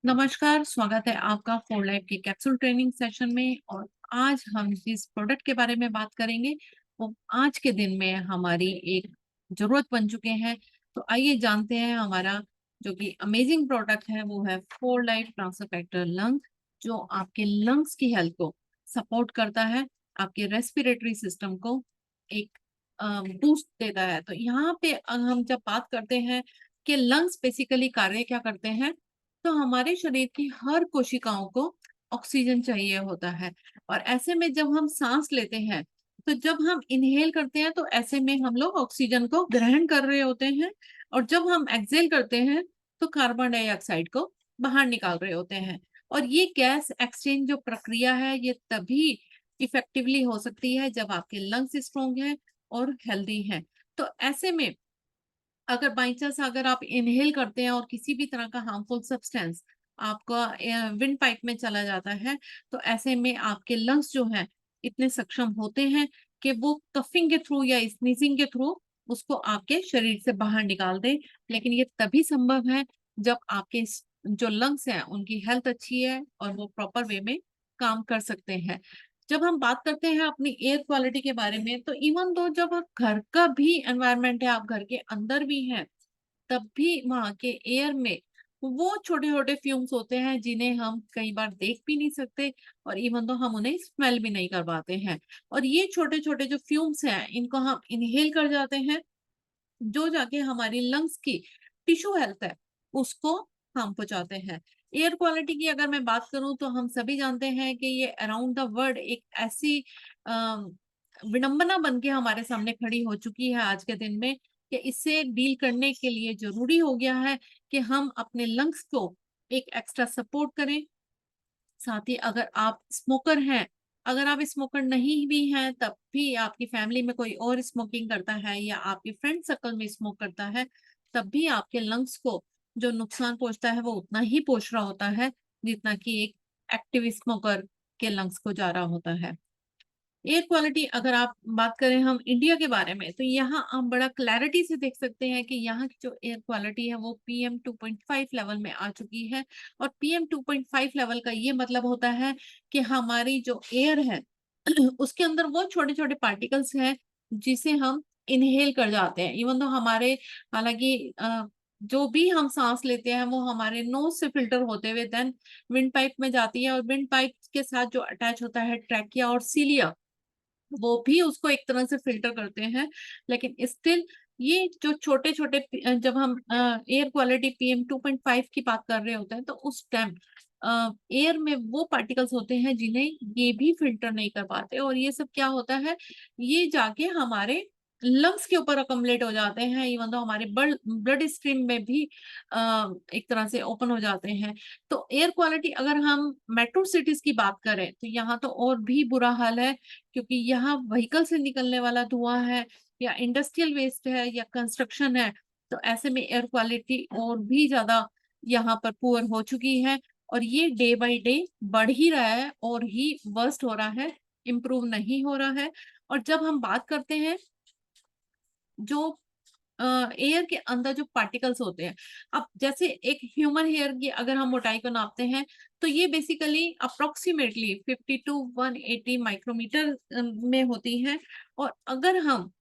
नमस्कार, स्वागत है आपका फॉर लाइफ के कैप्सूल ट्रेनिंग सेशन में। और आज हम जिस प्रोडक्ट के बारे में बात करेंगे वो आज के दिन में हमारी एक जरूरत बन चुके हैं। तो आइए जानते हैं हमारा जो कि अमेजिंग प्रोडक्ट है वो है फॉर लाइफ ट्रांसफेक्टर लंग, जो आपके लंग्स की हेल्थ को सपोर्ट करता है, आपके रेस्पिरेटरी सिस्टम को एक बूस्ट देता है। तो यहाँ पे हम जब बात करते हैं कि लंग्स बेसिकली कार्य क्या करते हैं, तो हमारे शरीर की हर कोशिकाओं को ऑक्सीजन चाहिए होता है। और ऐसे में जब हम सांस लेते हैं, तो जब हम इनहेल करते हैं तो ऐसे में हम लोग ऑक्सीजन को ग्रहण कर रहे होते हैं, और जब हम एक्सहेल करते हैं तो कार्बन डाइऑक्साइड को बाहर निकाल रहे होते हैं। और ये गैस एक्सचेंज जो प्रक्रिया है ये तभी इफेक्टिवली हो सकती है जब आपके लंग्स स्ट्रोंग हैं और हेल्दी हैं। तो ऐसे में अगर बाई चांस अगर आप इनहेल करते हैं और किसी भी तरह का हार्मफुल सब्सटेंस आपका विंड पाइप में चला जाता है, तो ऐसे में आपके लंग्स जो हैं इतने सक्षम होते हैं कि वो कफिंग के थ्रू या स्नीजिंग के थ्रू उसको आपके शरीर से बाहर निकाल दे। लेकिन ये तभी संभव है जब आपके जो लंग्स हैं उनकी हेल्थ अच्छी है और वो प्रॉपर वे में काम कर सकते हैं। जब हम बात करते हैं अपनी एयर क्वालिटी के बारे में, तो इवन दो जब आप घर का भी एनवायरनमेंट है, आप घर के अंदर भी हैं, तब भी वहां के एयर में वो छोटे छोटे फ्यूम्स होते हैं जिन्हें हम कई बार देख भी नहीं सकते, और इवन तो हम उन्हें स्मेल भी नहीं कर पाते हैं। और ये छोटे छोटे जो फ्यूम्स हैं इनको हम इनहेल कर जाते हैं, जो जाके हमारी लंग्स की टिश्यू हेल्थ है उसको हम पहुंचाते हैं। एयर क्वालिटी की अगर मैं बात करूं तो हम सभी जानते हैं कि ये अराउंड द वर्ल्ड एक ऐसी अम, विडंबना बन के हमारे सामने खड़ी हो चुकी है आज के दिन में, कि इससे डील करने के लिए जरूरी हो गया है कि हम अपने लंग्स को एक एक्स्ट्रा सपोर्ट करें। साथ ही अगर आप स्मोकर हैं, अगर आप स्मोकर नहीं भी हैं तब भी आपकी फैमिली में कोई और स्मोकिंग करता है या आपके फ्रेंड सर्कल में स्मोक करता है, तब भी आपके लंग्स को जो नुकसान पहुंचता है वो उतना ही पहुंच रहा होता है जितना कि एक एक्टिव स्मोकर के लंग्स को जा रहा होता है। एयर क्वालिटी अगर आप बात करें हम इंडिया के बारे में, तो यहाँ आप बड़ा क्लैरिटी से देख सकते हैं कि यहाँ की जो एयर क्वालिटी है वो पीएम 2.5 लेवल में आ चुकी है। और पीएम 2.5 लेवल का ये मतलब होता है कि हमारी जो एयर है उसके अंदर वो छोटे छोटे पार्टिकल्स हैं जिसे हम इनहेल कर जाते हैं। इवन तो हमारे हालांकि जो भी हम सांस लेते हैं वो हमारे नोज से फिल्टर होते हुए देन विंड पाइप में जाती है, और विंड पाइप के साथ जो अटैच होता है ट्रैकिया और सीलिया, वो भी उसको एक तरह से फिल्टर करते हैं। लेकिन स्टिल ये जो छोटे छोटे जब हम एयर क्वालिटी पीएम 2.5 की बात कर रहे होते हैं तो उस टाइम एयर में वो पार्टिकल्स होते हैं जिन्हें ये भी फिल्टर नहीं कर पाते, और ये सब क्या होता है, ये जाके हमारे लंग्स के ऊपर अकमलेट हो जाते हैं। इवन तो हमारे ब्लड ब्लड स्ट्रीम में भी एक तरह से ओपन हो जाते हैं। तो एयर क्वालिटी अगर हम मेट्रो सिटीज की बात करें तो यहाँ तो और भी बुरा हाल है, क्योंकि यहाँ व्हीकल से निकलने वाला धुआं है या इंडस्ट्रियल वेस्ट है या कंस्ट्रक्शन है। तो ऐसे में एयर क्वालिटी और भी ज्यादा यहाँ पर पुअर हो चुकी है, और ये डे बाय डे बढ़ ही रहा है और ही वर्स्ट हो रहा है, इम्प्रूव नहीं हो रहा है। और जब हम बात करते हैं जो एयर के अंदर जो पार्टिकल्स होते हैं, अब जैसे एक ह्यूमन हेयर की अगर हम मोटाई को नापते हैं तो ये बेसिकली अप्रोक्सीमेटली 50 टू 180 माइक्रोमीटर में होती है। और अगर हम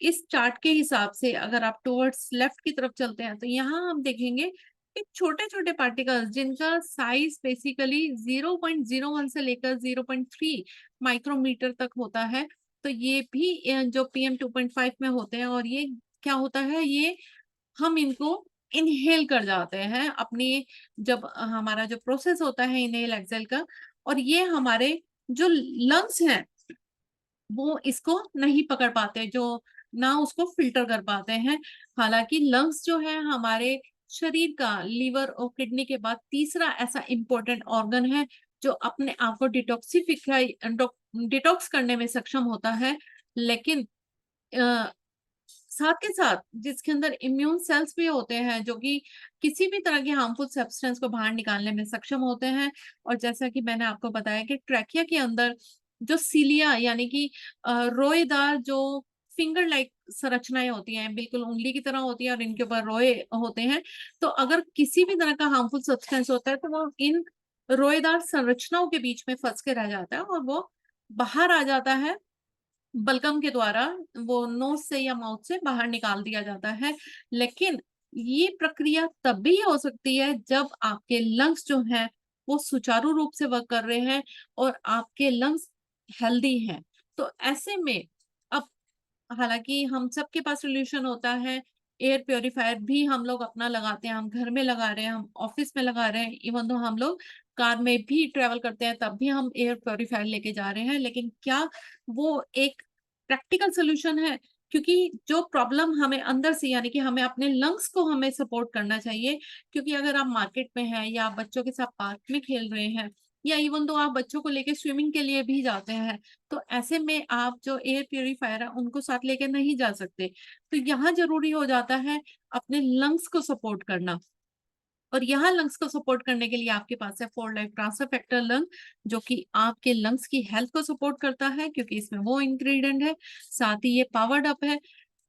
इस चार्ट के हिसाब से अगर आप टुवर्ड्स लेफ्ट की तरफ चलते हैं तो यहाँ हम देखेंगे कि छोटे छोटे पार्टिकल्स जिनका साइज बेसिकली 0.01 से लेकर 0.3 माइक्रोमीटर तक होता है, तो ये भी जो पीएम 2.5 में होते हैं। और ये क्या होता है, ये हम इनको इनहेल कर जाते हैं अपनी, जब हमारा जो प्रोसेस होता है इनहेल एक्सेल का, और ये हमारे जो लंग्स हैं वो इसको नहीं पकड़ पाते, जो ना उसको फिल्टर कर पाते हैं। हालांकि लंग्स जो है हमारे शरीर का लीवर और किडनी के बाद तीसरा ऐसा इंपॉर्टेंट ऑर्गन है जो अपने आप को डिटॉक्स करने में सक्षम होता है। लेकिन साथ के साथ जिसके अंदर इम्यून सेल्स भी होते हैं जो कि किसी भी तरह के हार्मफुल सब्सटेंस को बाहर निकालने में सक्षम होते हैं। और जैसा कि मैंने आपको बताया कि ट्रैकिया के अंदर जो सीलिया यानी कि रोएदार जो फिंगर लाइक संरचनाएं होती हैं, बिल्कुल उंगली की तरह होती है और इनके ऊपर रोए होते हैं। तो अगर किसी भी तरह का हार्मफुल सब्सटेंस होता है तो वो इन रोएदार संरचनाओं के बीच में फंस के रह जाता है और वो बाहर आ जाता है, बलगम के द्वारा वो नोज से या माउथ से बाहर निकाल दिया जाता है। लेकिन ये प्रक्रिया तभी हो सकती है जब आपके लंग्स जो हैं वो सुचारू रूप से वर्क कर रहे हैं और आपके लंग्स हेल्दी हैं। तो ऐसे में अब हालांकि हम सबके पास सोल्यूशन होता है, एयर प्योरीफायर भी हम लोग अपना लगाते हैं, हम घर में लगा रहे हैं, हम ऑफिस में लगा रहे हैं, इवन तो हम लोग कार में भी ट्रेवल करते हैं तब भी हम एयर प्योरीफायर लेके जा रहे हैं। लेकिन क्या वो एक प्रैक्टिकल सोल्यूशन है? क्योंकि जो प्रॉब्लम हमें अंदर से यानी कि हमें अपने लंग्स को हमें सपोर्ट करना चाहिए। क्योंकि अगर आप मार्केट में हैं या आप बच्चों के साथ पार्क में खेल रहे हैं या इवन तो आप बच्चों को लेके स्विमिंग के लिए भी जाते हैं, तो ऐसे में आप जो एयर प्यूरीफायर है उनको साथ लेके नहीं जा सकते। तो यहाँ जरूरी हो जाता है अपने लंग्स को सपोर्ट करना। और यहाँ लंग्स को सपोर्ट करने के लिए आपके पास है four life transfer factor lung, जो कि आपके लंग्स की हेल्थ को सपोर्ट करता है क्योंकि इसमें वो इंग्रेडिएंट है। साथ ही ये पावर्ड अप है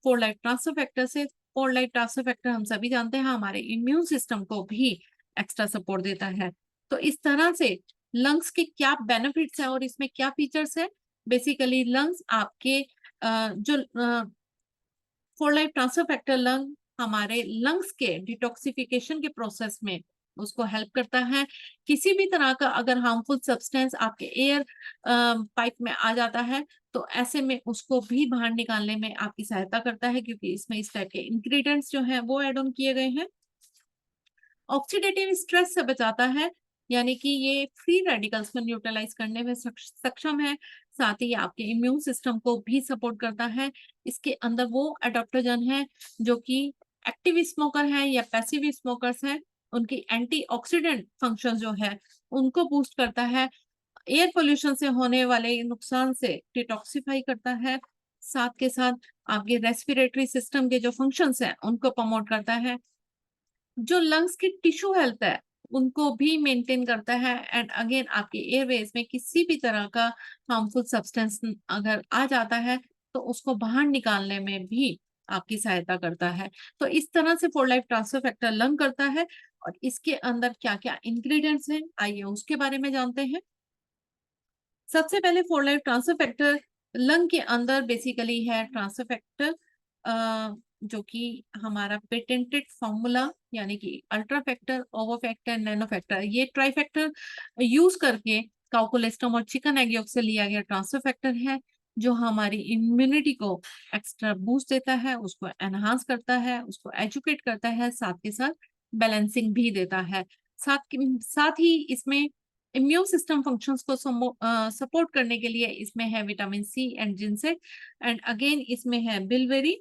फोर लाइफ ट्रांसफर फैक्टर से। फोर लाइफ ट्रांसफर फैक्टर हम सभी जानते हैं हमारे इम्यून सिस्टम को भी एक्स्ट्रा सपोर्ट देता है। तो इस तरह से लंग्स के क्या बेनिफिट्स हैं और इसमें क्या फीचर्स है। बेसिकली लंग्स आपके जो four life transfer factor lung हमारे लंग्स के डिटॉक्सिफिकेशन के प्रोसेस में उसको हेल्प करता है। किसी भी तरह का अगर हार्मफुल सब्सटेंस आपके एयर पाइप में आ जाता है तो ऐसे में उसको भी बाहर निकालने में आपकी सहायता करता है क्योंकि इसमें इस टाइप के इंग्रेडिएंट्स जो हैं वो ऐड ऑन किए गए हैं। ऑक्सीडेटिव स्ट्रेस से बचाता है, यानी कि ये फ्री रेडिकल्स को न्यूट्रलाइज करने में सक्षम है। साथ ही आपके इम्यून सिस्टम को भी सपोर्ट करता है। इसके अंदर वो एडाप्टोजन है जो कि एक्टिव स्मोकर हैं या पैसिव स्मोकर्स हैं, उनकी एंटीऑक्सीडेंट फंक्शन जो है उनको बूस्ट करता है। एयर पोल्यूशन से होने वाले नुकसान से डिटॉक्सिफाई करता है। साथ के साथ आपके रेस्पिरेटरी सिस्टम के जो फंक्शंस हैं उनको प्रमोट करता है। जो लंग्स की टिश्यू हेल्थ है उनको भी मेंटेन करता है। एंड अगेन आपके एयरवेज में किसी भी तरह का हार्मफुल सब्सटेंस अगर आ जाता है तो उसको बाहर निकालने में भी आपकी सहायता करता है। तो इस तरह से four life transfer factor lung करता है। और इसके अंदर क्या क्या इंग्रेडिएंट्स हैं आइए उसके बारे में जानते हैं। सबसे पहले four life transfer factor lung के अंदर बेसिकली है ट्रांसफर फैक्टर, जो कि हमारा पेटेंटेड फॉर्मूला यानी कि ultra factor, ओवो factor, nano factor, ये ट्राई फैक्टर यूज करके काउकोलेस्टम और चिकन एग यॉक से लिया गया ट्रांसफर फैक्टर है जो हमारी इम्यूनिटी को एक्स्ट्रा बूस्ट देता है, उसको एनहांस करता है, उसको एजुकेट करता है, साथ के साथ बैलेंसिंग भी देता है। साथ ही इसमें इम्यून सिस्टम फंक्शंस को सपोर्ट करने के लिए इसमें है vitamin C and ginseng. And again इसमें है बिलबेरी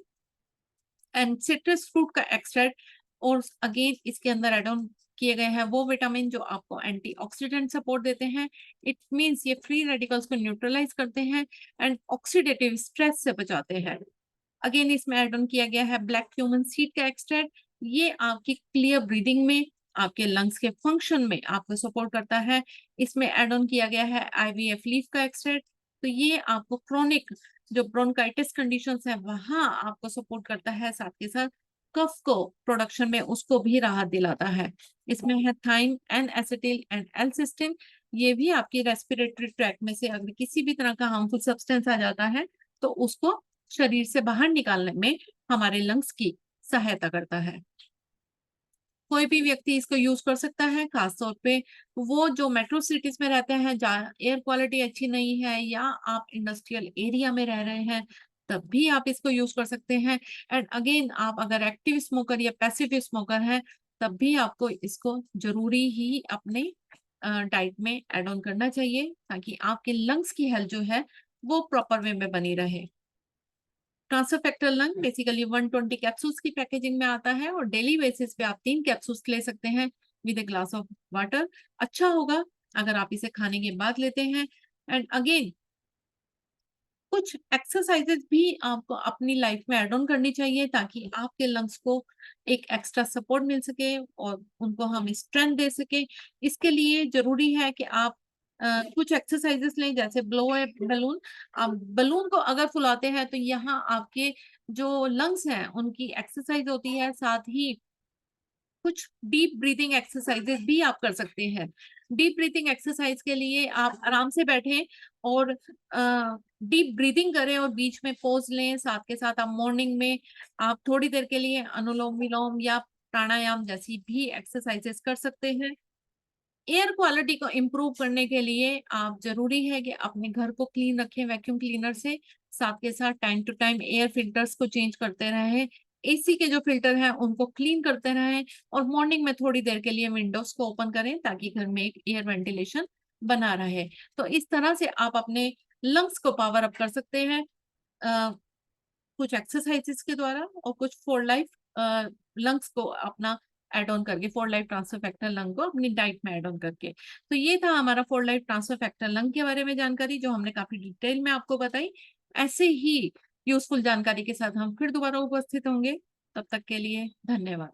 एंड सिट्रस फ्रूट का एक्सट्रैक्ट। और अगेन इसके अंदर एड ऑन किए गए हैं वो विटामिन जो आपको एंटीऑक्सीडेंट सपोर्ट देते हैं। इट मींस ये फ्री रेडिकल्स को न्यूट्रलाइज करते हैं एंड ऑक्सीडेटिव स्ट्रेस से बचाते हैं। अगेन इसमें एड ऑन किया गया है ब्लैक क्यूमन सीड का एक्सट्रैक्ट। ये आपकी क्लियर ब्रीदिंग में, आपके लंग्स के फंक्शन में आपको सपोर्ट करता है। इसमें एड ऑन किया गया है आईवीएफ लीफ का एक्सट्रैक्ट। तो ये आपको क्रोनिक जो ब्रोंकाइटिस कंडीशंस है वहां आपको सपोर्ट करता है, साथ के साथ कफ को प्रोडक्शन में उसको भी राहत दिलाता है। इसमें है थाइम एंड एसिटिल एंड एल्सिस्टिन। ये भी आपकी रेस्पिरेटरी ट्रैक्ट में से अगर किसी भी तरह का हार्मफुल सब्सटेंस आ जाता है तो उसको शरीर से बाहर निकालने में हमारे लंग्स की सहायता करता है। कोई भी व्यक्ति इसको यूज कर सकता है, खासतौर पे वो जो मेट्रो सिटीज में रहते हैं जहाँ एयर क्वालिटी अच्छी नहीं है या आप इंडस्ट्रियल एरिया में रह रहे हैं तब भी आप इसको यूज कर सकते हैं। एंड अगेन आप अगर एक्टिव स्मोकर या पैसिव स्मोकर हैं तब भी आपको इसको जरूरी ही अपने डाइट में एड ऑन करना चाहिए ताकि आपके लंग्स की हेल्थ जो है वो प्रॉपर वे में बनी रहे। Transfer factor lung basically 120 capsules की पैकेजिंग में आता है और डेली बेसिस पे आप 3 कैप्सूल्स ले सकते हैं with a glass of water. अच्छा होगा अगर आप इसे खाने के बाद लेते हैं। एंड अगेन कुछ एक्सरसाइजेस भी आपको अपनी लाइफ में एड ऑन करनी चाहिए ताकि आपके लंग्स को एक एक्स्ट्रा सपोर्ट मिल सके और उनको हम स्ट्रेंथ दे सके। इसके लिए जरूरी है कि आप कुछ एक्सरसाइजेस लें, जैसे ब्लो ए बलून। आप बलून को अगर फुलाते हैं तो यहाँ आपके जो लंग्स हैं उनकी एक्सरसाइज होती है, साथ ही कुछ डीप ब्रीथिंग एक्सरसाइजेस भी आप कर सकते हैं। डीप ब्रीथिंग एक्सरसाइज के लिए आप आराम से बैठें और डीप ब्रीथिंग करें और बीच में पॉज लें। साथ के साथ आप मॉर्निंग में आप थोड़ी देर के लिए अनुलोम विलोम या प्राणायाम जैसी भी एक्सरसाइजेस कर सकते हैं। एयर क्वालिटी को इम्प्रूव करने के लिए आप जरूरी है कि अपने घर को क्लीन रखें वैक्यूम क्लीनर से। साथ के साथ time to time air filters को चेंज करते रहें। एसी के जो फिल्टर हैं उनको क्लीन करते रहें और मॉर्निंग में थोड़ी देर के लिए विंडोज को ओपन करें ताकि घर में एक एयर वेंटिलेशन बना रहे। तो इस तरह से आप अपने लंग्स को पावर अप कर सकते हैं, कुछ एक्सरसाइजेस के द्वारा और कुछ फॉर लाइफ लंग्स को अपना एड ऑन करके, for life transfer factor lung को अपनी डाइट में एड ऑन करके। तो ये था हमारा for life transfer factor lung के बारे में जानकारी, जो हमने काफी डिटेल में आपको बताई। ऐसे ही यूजफुल जानकारी के साथ हम फिर दोबारा उपस्थित होंगे। तब तक के लिए धन्यवाद।